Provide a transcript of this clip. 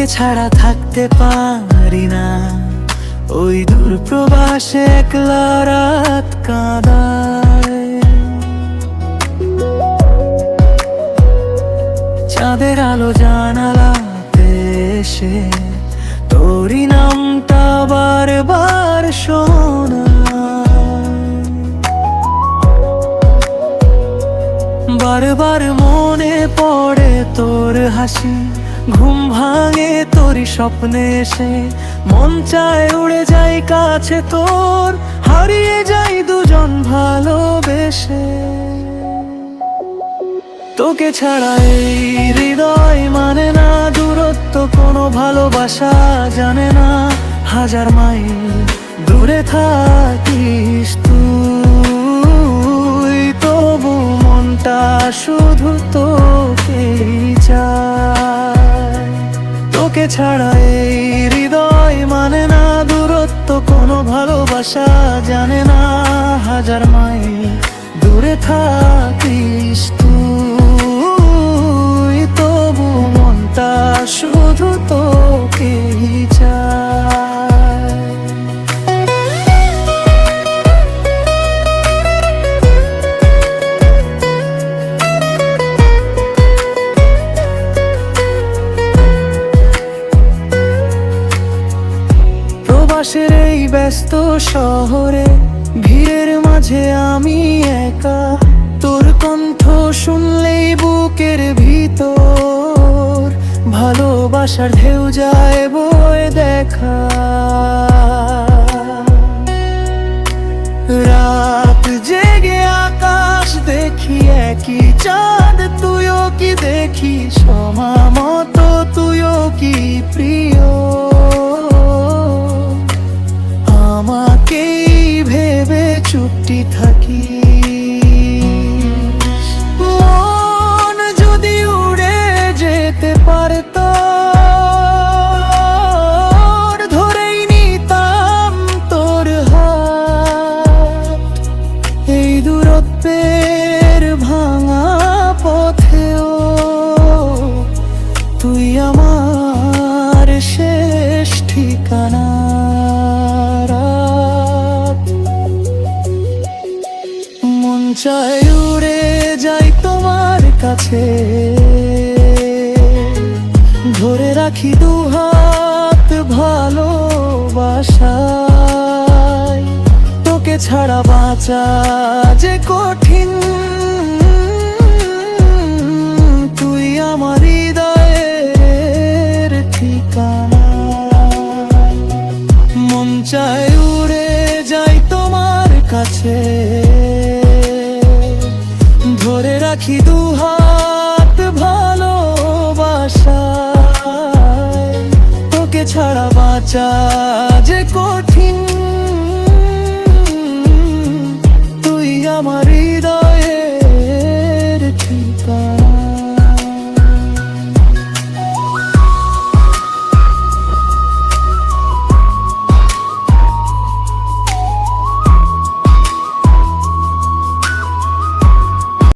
তোকে ছাড়া থাকতে পারি না, ওই দূর প্রবাসে একলা রাত কাঁদায়। চাঁদের আলো জানালাতে এসে তোরই নামটা বারবার শোনায়। বারবার মনে পড়ে তোর হাসি, ঘুম ভাঙে তোরই স্বপ্নে এসে, মন চায় উড়ে যাই কাছে তোর, হারিয়ে যাই দুজন ভালোবেসে। তোকে ছাড়া এই হৃদয় মানে না দূরত্ব, কোনো ভালোবাসা জানে না। হাজার মাইল দূরে থাকিস তুই, তবু মনটা শুধু তোকেই চায়। তোকে ছাড়া এই হৃদয় মানে না দূরত্ব, কোনো ভালোবাসা জানে না। হাজার মাইল দূরে থাকিস তুই, তবু মনটা শুধু তোকেই চায়। প্রবাসের এই ব্যস্ত শহরে, ভিড়ের মাঝে আমি একা, তোর কণ্ঠ শুনলেই বুকের ভিতর ভালোবাসার ঢেউ যায় বয়ে দেখা। রাত জেগে আকাশ দেখি একই চাঁদ, তুইও কি দেখিস আমার মতো, তুইও কি প্রিয় আমাকেই ভেবে চুপটি থাকি। মন যদি উড়ে যেতে পারত, ধরেই নিতাম তোর হাত। এই দূরত্বের ভাঙা পথেও তুই আমার শেষ ঠিকানা। মন চায় উড়ে যাই তোমার কাছে, ধরে রাখি দুহাত ভালোবাসায়। তোকে ছাড়া বাঁচা যে কঠিন, তুই আমার হৃদয়ের ঠিকানা। মন চায় উড়ে যাই তোমার কাছে, ধরে রাখি দুহাত ভালোবাসায়। তোকে ছাড়া বাঁচা যে কঠিন।